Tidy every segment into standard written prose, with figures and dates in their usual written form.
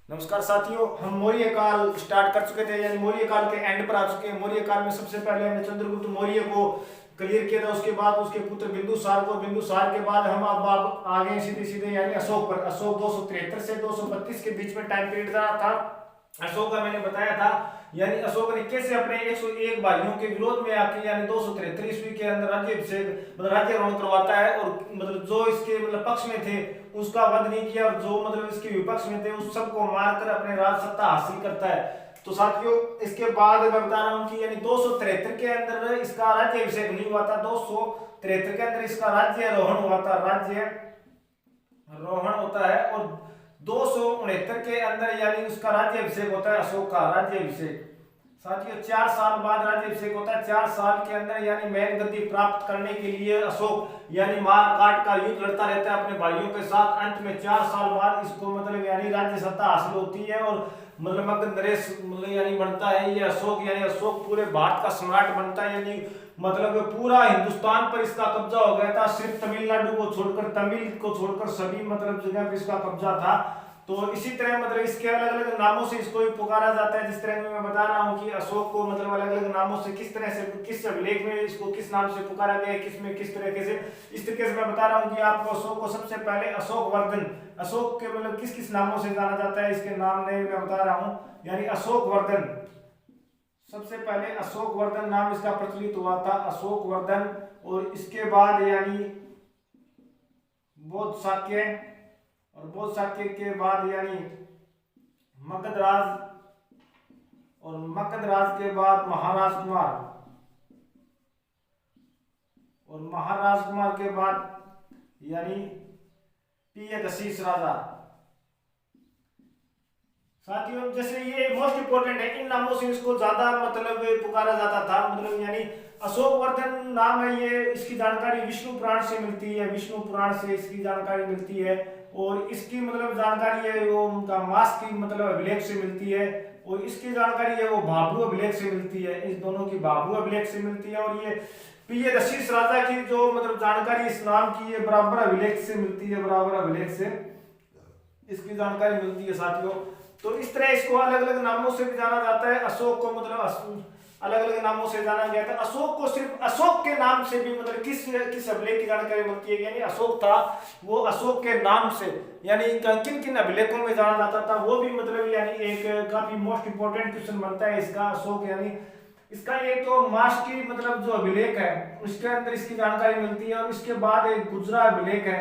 नमस्कार साथियों, हम मौर्य काल स्टार्ट कर चुके थे, यानी मौर्य काल के एंड पर आ चुके हैं। मौर्य काल में सबसे पहले हमने चंद्रगुप्त मौर्य को क्लियर किया था, उसके बाद उसके पुत्र बिंदुसार को, बिंदुसार के बाद हम अब आगे सीधे सीधे यानी अशोक पर। अशोक 273 से 232 के बीच में टाइम पीरियड था। अशोक का मैंने बताया था, यानी अशोक ने कैसे अपने 101 भाइयों के विरोध में आके यानी 273 ईस्वी के अंदर राज्याभिषेक मतलब राज्यारोहण करवाता है, और मतलब जो इसके मतलब पक्ष में थे उसका वध नहीं किया, और जो मतलब इसके विपक्ष में थे उस सबको मारकर अपने राज सत्ता हासिल करता है। तो साथियों, इसके बाद मैं बता रहा हूँ कि यानी 273 के अंदर इसका राज्याभिषेक नहीं हुआ था, 273 के अंदर इसका राज्यारोहण हुआ था, राज्यारोहण होता है, और 269 के अंदर यानी उसका राज्याभिषेक होता है, अशोक का राज्याभिषेक। साथियों, 4 साल बाद राज्याभिषेक होता है। 4 साल के अंदर यानी मैन गद्दी प्राप्त करने के लिए अशोक यानी मार काट का युद्ध लड़ता रहता है अपने भाइयों के साथ। अंत में 4 साल बाद इसको मतलब यानी राज्य सत्ता हासिल होती है, और मतलब मगध नरेश मतलब यानी बनता है ये अशोक, यानी अशोक पूरे भारत का सम्राट बनता है, यानी मतलब पूरा हिंदुस्तान पर इसका कब्जा हो गया था। सिर्फ तमिलनाडु को छोड़कर, तमिल को छोड़कर सभी मतलब जगह पर इसका कब्जा था। तो इसी तरह मतलब इसके अलग अलग नामों से इसको भी पुकारा जाता है। जिस तरह मैं बता रहा हूँ कि अशोक को मतलब अलग अलग नामों से किस तरह से, किस लेख में इसको किस नाम से पुकारा गया है, किस में किस तरीके से, इस तरीके से मैं बता रहा हूँ कि आपको अशोक को सबसे पहले अशोक वर्धन, अशोक के मतलब किस किस नामों से जाना जाता है इसके नाम में मैं बता रहा हूँ। यानी अशोक वर्धन, सबसे पहले अशोक वर्धन नाम इसका प्रचलित हुआ था, अशोक वर्धन। और इसके बाद यानी बौद्ध शाक्य, और बौद्ध शाक्य के बाद यानी मगध राज, और मगध राज के बाद महाराज कुमार, और महाराज कुमार के बाद यानी प्रियदर्शी राजा। साथियों, जैसे ये मोस्ट इंपोर्टेंट है, इन नामों से इसको ज्यादा मतलब पुकारा जाता था। मतलब यानी अशोक वर्धन नाम है ये, इसकी जानकारी विष्णु पुराण से मिलती है, विष्णु पुराण से इसकी जानकारी मिलती है। और इसकी मतलब जानकारी है वो उनका मास की मतलब अभिलेख से मिलती है, और इसकी जानकारी है वो भाभु अभिलेख से मिलती है, इस दोनों की भाभु अभिलेख से मिलती है। और ये प्रियदर्शी राजा की जो मतलब जानकारी इस नाम की है बराबर अभिलेख से मिलती है, बराबर अभिलेख से इसकी जानकारी मिलती है साथियों। तो इस तरह इसको अलग अलग नामों से भी जाना जाता है। अशोक को मतलब अलग अलग नामों से जाना गया था। अशोक को सिर्फ अशोक के नाम से भी मतलब किस किस अभिलेख की जानकारी मिलती है, यानी अशोक था वो अशोक के नाम से यानी किन किन अभिलेखों में जाना जाता था वो भी मतलब यानी एक काफी मोस्ट इंपोर्टेंट क्वेश्चन बनता है इसका। अशोक यानी इसका एक तो मास की मतलब जो अभिलेख है उसके अंदर इसकी जानकारी मिलती है, और इसके बाद एक गुजरा अभिलेख है,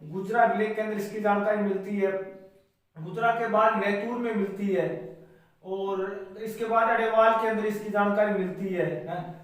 गुजरा अभिलेख के अंदर इसकी जानकारी मिलती है, गुजरा के बाद मैतूर में मिलती है, और इसके बाद अडेवाल के अंदर इसकी जानकारी मिलती है,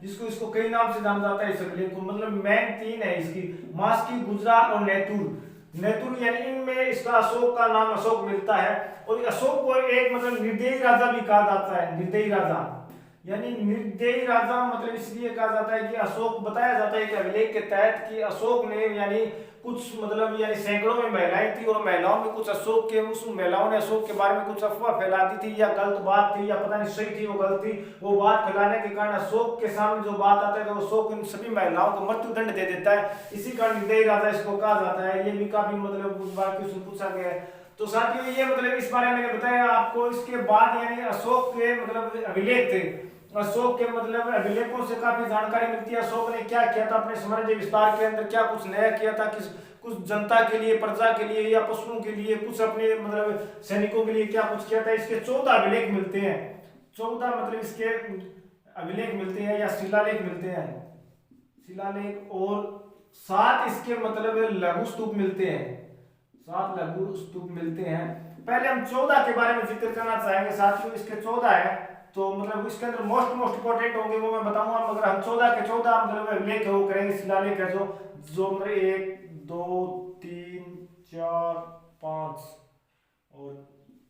जिसको इसको कई नाम से जाना जाता है इस अभिलेख को। मतलब मेन 3 है इसकी, मास्की, गुजरा और नेतुर। नेतुर यानी इनमें इसका अशोक का नाम अशोक मिलता है। और अशोक को एक मतलब निर्दयी राजा भी कहा जाता है, निर्दयी राजा, यानी निर्दयी राजा मतलब इसलिए कहा जाता है कि अशोक, बताया जाता है कि अभिलेख के तहत कि अशोक ने यानी कुछ मतलब यानी सैकड़ों में महिलाएं थी, और महिलाओं में कुछ अशोक के, उस महिलाओं ने अशोक के बारे में कुछ अफवाह फैला दी थी, या गलत बात थी, या पता नहीं सही थी वो गलत थी। वो बात फैलाने के कारण अशोक के सामने जो बात आता है तो अशोक इन सभी महिलाओं को मृत्युदंड दे देता है। इसी कारण निर्दयी राजा इसको कहा जाता है। ये भी काफी मतलब क्वेश्चन पूछा गया है। तो साथियों, ये मतलब इस बारे में मैंने बताया आपको। इसके बाद यानी अशोक के मतलब अभिलेख थे, अशोक के मतलब अभिलेखों से काफी जानकारी मिलती है। अशोक ने क्या किया था अपने साम्राज्य विस्तार के अंदर, क्या कुछ नया किया था, किस कुछ जनता के लिए, प्रजा के लिए या पशुओं के लिए, कुछ अपने मतलब सैनिकों के लिए क्या कुछ किया था। इसके 14 अभिलेख मिलते हैं, 14 मतलब इसके अभिलेख मिलते हैं या शिलालेख मिलते हैं, शिलालेख, और 7 इसके मतलब लघु स्तूप मिलते हैं, 7 लघु स्तूप मिलते हैं। पहले हम 14 के बारे में जिक्र करना चाहेंगे साथियों। इसके 14 है, तो मतलब इसके अंदर मोस्ट इंपोर्टेंट होंगे वो मैं बताऊंगा, मगर हम 14 के 14 मतलब अभिलेख वो करेंगे, शिलालेख है जो मतलब 1 2 3 4 5 और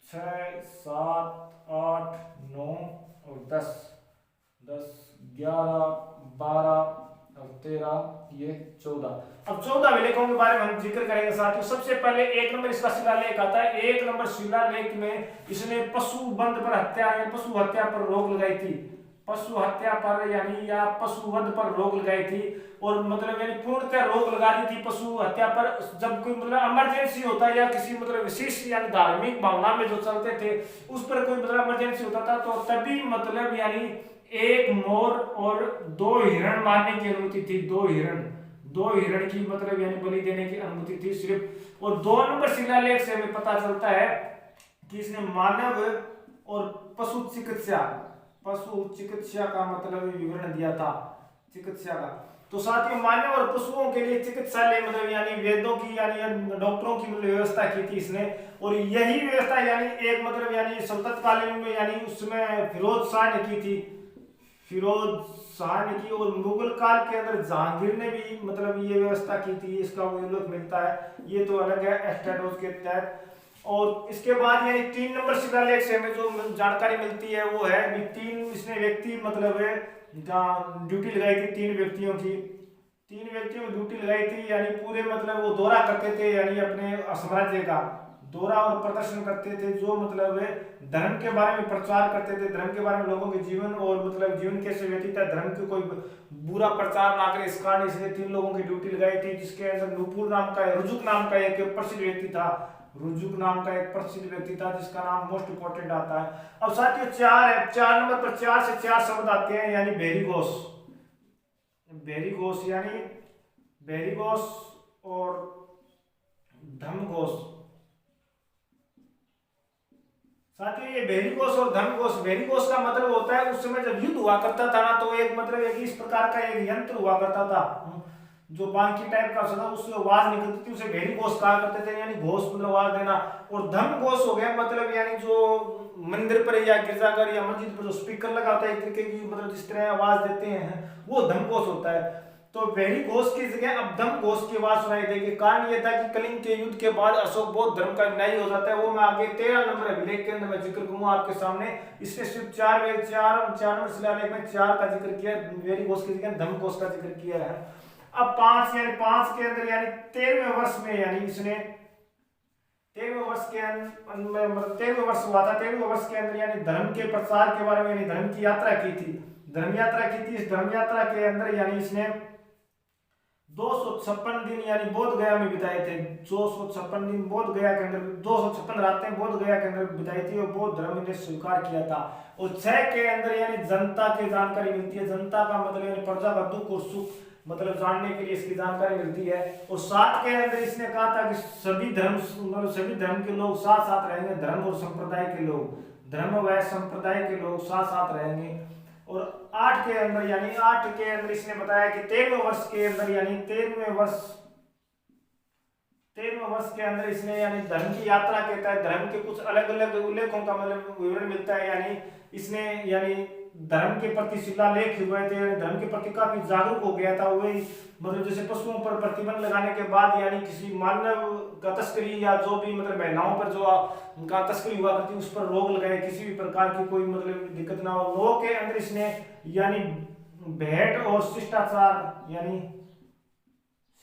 6 7 8 9 और 10 10 11 12 और 13, ये 14। अब 14 अभिलेखों के बारे में हम जिक्र करेंगे साथियों। सबसे पहले 1 नंबर इसका शिलालेख आता है। 1 नंबर शिलालेख में इसने पशु बंद पर हत्या या पशु हत्या पर रोक लगाई थी। पशु हत्या पर यानी या पशु वध पर रोक लगाई थी, और मतलब यानी पूर्णतः रोक लगा दी थी पशु हत्या पर। जब कोई मतलब इमरजेंसी होता है या किसी मतलब विशेष यानी धार्मिक भावना में जो चलते थे उस पर कोई मतलब इमरजेंसी होता था, तो तभी मतलब यानी एक मोर और 2 हिरण मारने की अनुमति थी। 2 हिरण की मतलब यानी बलि देने की अनुमति थी सिर्फ। और 2 नंबर शिलालेख से हमें पता चलता है कि इसने मानव और पशु चिकित्सा का मतलब विवरण दिया था, चिकित्सा का। तो साथ ही मानव और पशुओं के लिए चिकित्सालय मतलब यानी वेदों की यानी डॉक्टरों की मतलब व्यवस्था की थी इसने। और यही व्यवस्था यानी एक मतलब यानी सल्तनत कालीन में यानी उसमें फिरोज शाह ने की थी, और मुगल काल के अंदर जहांगीर ने भी मतलब ये व्यवस्था की थी, इसका उल्लेख मिलता है। ये तो अलग है एस्टेडोज के तहत। और इसके बाद यानी 3 नंबर शिलालेख से हमें जो जानकारी मिलती है वो है 3 इसने व्यक्ति मतलब ड्यूटी लगाई थी, 3 व्यक्तियों की ड्यूटी लगाई थी, यानी पूरे मतलब वो दौरा करते थे यानी अपने साम्राज्य का दौरा और प्रदर्शन करते थे, जो मतलब धर्म के बारे में प्रचार करते थे, धर्म के बारे में लोगों के जीवन और मतलब जीवन कैसे व्यतीत है, धर्म की कोई बुरा प्रचार ना करे, इस कारण इसने 3 लोगों की ड्यूटी लगाई थी, जिसके अंदर रुजुक नाम का एक प्रसिद्ध व्यक्ति था, जिसका नाम मोस्ट इंपोर्टेंट आता है। अब साथियों 4 नंबर पर 4 से 4 शब्द आते हैं, यानी बेरीगोस और धर्मघोष। साथियों ये बेरीगोस का मतलब होता है उस समय जब युद्ध हुआ करता था ना, तो एक मतलब एक इस प्रकार का एक यंत्र हुआ करता था जो बांकी टाइप का था, उससे आवाज निकलती थी, उसे बेरीगोस कहा करते थे, यानी घोष मतलब आवाज देना। और धर्मघोष हो गया मतलब यानी जो मंदिर पर या गिरजाघर या मस्जिद पर जो स्पीकर लगा होता है एक तरीके की मतलब जिस तरह आवाज देते हैं वो धर्मघोष होता है। तो बेरीगोस की जगह अब धर्मघोष की आवाज सुनाई देगी। कारण यह था कि कलिंग के युद्ध के बाद अशोक बौद्ध धर्म का न्यायी हो जाता है, वो मैं आगे 13 नंबर अभिलेख के अंदर मैं जिक्र करूंगा आपके सामने। इसने सिर्फ 4 नंबर शिलालेख में 4 का जिक्र किया, बेरीगोस की जगह धर्मघोष का जिक्र किया है। अब 5 के अंदर यानी 13वें वर्ष में यानी इसने 13वें वर्ष के अंदर 13वें वर्ष हुआ था, 13वें वर्ष के अंदर यानी धर्म के प्रचार के बारे में यानी धर्म की यात्रा की थी, इस धर्म यात्रा के अंदर यानी इसने 256 दिन यानी बोध गया में बिताए थे, 256 दिन बोध गया के अंदर 256 रातें बोध गया के अंदर बिताई थी और बौद्ध धर्म ने स्वीकार किया था। और 6 के अंदर यानी जनता की जानकारी मिलती है, जनता का मतलब यानी प्रजा का दुख और सुख मतलब जानने के लिए इसकी जानकारी मिलती है। और 7 के अंदर इसने कहा था कि सभी धर्म के लोग साथ साथ रहेंगे, धर्म व संप्रदाय के लोग साथ साथ रहेंगे। और 8 के अंदर इसने बताया कि 13वें वर्ष के अंदर यानी 13वें वर्ष के अंदर इसने यानी धर्म की यात्रा के तहत धर्म के कुछ अलग अलग उल्लेखों का मतलब विवरण मिलता है, यानी इसने यानी धर्म के प्रति शिलालेख हुए थे, धर्म के प्रति काफी जागरूक हो गया था। वही मतलब जैसे पशुओं पर प्रतिबंध लगाने के बाद यानी किसी मानव का तस्करी या जो भी मतलब महिलाओं पर जो उनका तस्करी हुआ करती उस पर रोक लगाए, किसी भी प्रकार की कोई मतलब दिक्कत ना हो। लोगों के अंदर इसने यानी भेंट और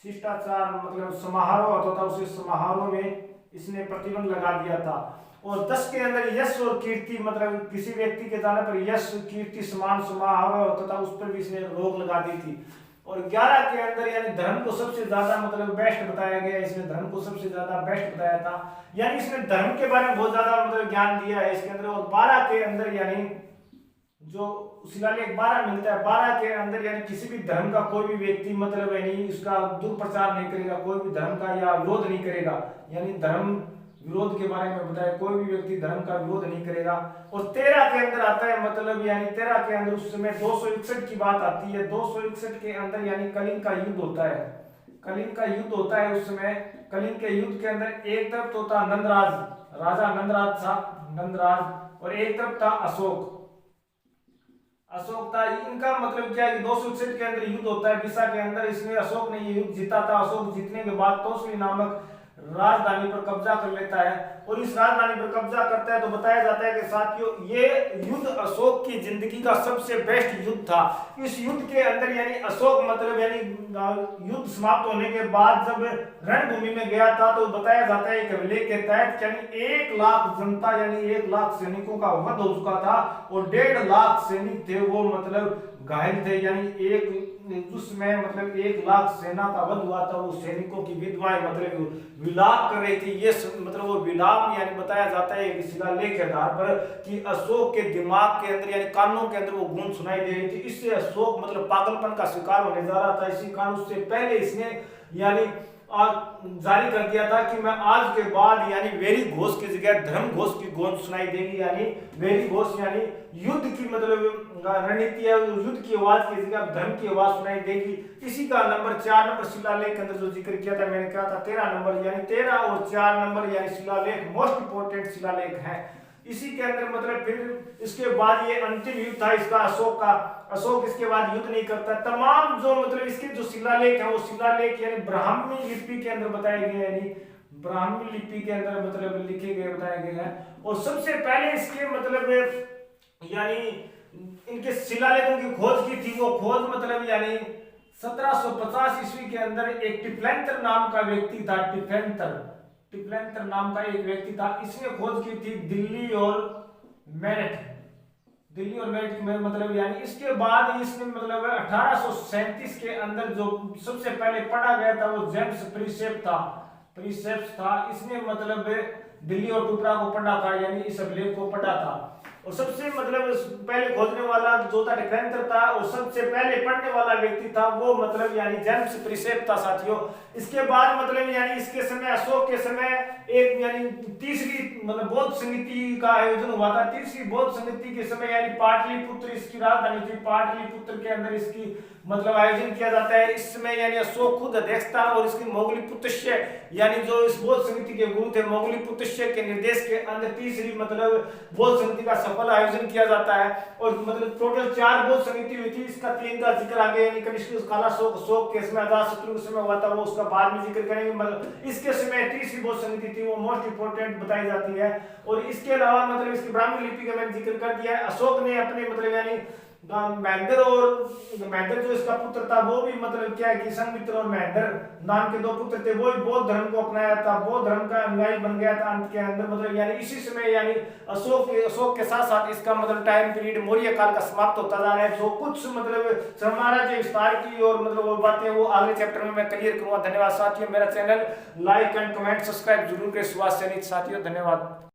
शिष्टाचार मतलब समारोह होता था, उस समारोह में इसने प्रतिबंध लगा दिया था। और 10 के अंदर यश और कीर्ति मतलब किसी व्यक्ति के जाने पर यश कीर्ति समान समारोह होता था, उस पर भी इसने रोक लगा दी थी। और 11 के अंदर यानी धर्म को सबसे ज्यादा मतलब बेस्ट बताया गया, इसने धर्म को सबसे ज्यादा बेस्ट बताया था, यानी इसने धर्म के बारे में बहुत ज्यादा मतलब ज्ञान दिया है इसके अंदर। और 12 के अंदर यानी जो शिलालेख 12 मिलता है, 12 के अंदर यानी किसी भी धर्म का कोई भी व्यक्ति मतलब यानी उसका दुष्प्रचार नहीं करेगा, कोई भी धर्म का या विरोध नहीं करेगा, यानी धर्म विरोध के बारे में बताया, कोई भी व्यक्ति धर्म का विरोध नहीं करेगा। और 13 के अंदर आता है मतलब यानी 13 के अंदर उस समय 261 की बात आती है, 261 के अंदर यानी कलिंग का युद्ध होता है, उस समय कलिंग के युद्ध के अंदर एक तरफ तो था राजा नंदराज और एक तरफ था अशोक था। इनका मतलब क्या है कि 261 के अंदर युद्ध होता है, बिसा के अंदर, इसमें अशोक ने ये युद्ध जीता था। अशोक जीतने के बाद तोसली नामक राजधानी पर कब्जा कर लेता है और इस राजधानी पर कब्जा करता है तो बताया जाता है कि साथियों ये युद्ध अशोक की जिंदगी का सबसे बेस्ट युद्ध था। इस युद्ध के अंदर यानी अशोक मतलब यानी युद्ध समाप्त होने के बाद जब रणभूमि में गया था तो बताया जाता है कि हमले के तहत यानी 1 लाख जनता यानी 1 लाख सैनिकों का वध हो चुका था और 1.5 लाख सैनिक थे वो मतलब घायल थे। यानी एक उसमें मतलब 1 लाख सेना का वध हुआ था। वो सैनिकों की विधवाएं मतलब विलाप कर रही थी। ये मतलब वो विलाप यानी बताया जाता है कि शिलालेख के आधार पर कि अशोक के दिमाग के अंदर यानी कानों के अंदर वो गूंज सुनाई दे रही थी। इससे अशोक मतलब पागलपन का शिकार होने जा रहा था। इसी कारण उससे पहले इसने यानी जारी कर दिया था कि मैं आज के बाद यानी वेरी घोष की जगह धर्म घोष की गूंज सुनाई देगी। यानी वेरी घोष यानी युद्ध की मतलब रणनीति है, युद्ध की आवाज की जगह धर्म की आवाज सुनाई देगी। इसी का नंबर 4 नंबर शिलालेख के अंदर जो जिक्र किया था मैंने कहा था 13 नंबर यानी 13 और 4 नंबर यानी शिलालेख मोस्ट इंपोर्टेंट शिलालेख है। इसी के अंदर मतलब फिर इसके बाद ये अंतिम युद्ध था इसका अशोक का। अशोक इसके बाद युद्ध नहीं करता। तमाम जो मतलब इसके जो शिलालेख है वो शिलालेख यानी ब्राह्मी लिपि के अंदर बताए गए यानी ब्राह्मी लिपि के अंदर मतलब लिखे गए बताए गए हैं। और सबसे पहले इसके मतलब यानी इनके शिलालेखों की खोज की थी। वो खोज मतलब यानी 1750 ईस्वी के अंदर एक टिप्लेंतर नाम का व्यक्ति था। टिप्लेंतर नाम का एक व्यक्ति था। इसने खोज की थी दिल्ली और मेरठ में मतलब यानी इसके बाद इसने मतलब 1837 के अंदर जो सबसे पहले पढ़ा गया था वो जेम्स प्रिसेप्स था। इसने मतलब दिल्ली और टुकड़ा को पढ़ा था यानी इस अभिलेख को पढ़ा था। और सबसे मतलब पहले खोजने वाला जो था टिप्लेंतर था और सबसे पहले पढ़ने वाला व्यक्ति था वो मतलब यानी जेम्स प्रिसेप्स था साथियों। इसके बाद मतलब यानी इसके समय अशोक के समय एक यानी तीसरी मतलब बौद्ध समिति का आयोजन हुआ था। तीसरी बौद्ध समिति के समय यानी पाटलिपुत्र इसकी राजधानी थी। पाटलिपुत्र के अंदर इसकी मतलब आयोजन किया जाता है। इस समय यानी अशोक खुद अध्यक्ष था और इसकी मोगलीपुत्र यानी जो इस बौद्ध समिति के गुरु थे मोगलीपुत्र के निर्देश के अंदर तीसरी मतलब बौद्ध समिति का सफल आयोजन किया जाता है। और मतलब टोटल 4 बौद्ध समिति हुई थी। इसका 3 का जिक्र आगे यानी कनिष्क कालाशोक अशोक के समय अजातशत्रु के समय हुआ था वो उसका बाद में जिक्र करेंगे। मतलब इसके समय तीसरी बौद्ध समिति थी वो मोस्ट इंपोर्टेंट बताई जाती है। और इसके अलावा मतलब इसकी ब्राह्मी लिपि का मैंने जिक्र कर दिया है। अशोक ने अपने मतलब यानी महेंद्र जो इसका पुत्र था वो भी मतलब क्या है कि संघमित्र और महेंद्र नाम के 2 पुत्र थे। वो भी बौद्ध धर्म को अपनाया था, बौद्ध धर्म का अनुयायी बन गया था अंत के अंदर। मतलब यानी इसी समय यानी अशोक के साथ साथ इसका मतलब टाइम पीरियड मौर्य काल का समाप्त होता जा रहा है। जो कुछ मतलब साम्राज्य विस्तार की और मतलब वो बातें वो अगले चैप्टर में मैं क्लियर करूंगा। धन्यवाद साथियों। मेरा channel like and comment subscribe जरूर करें। सुभाष सैनिक साथियों धन्यवाद।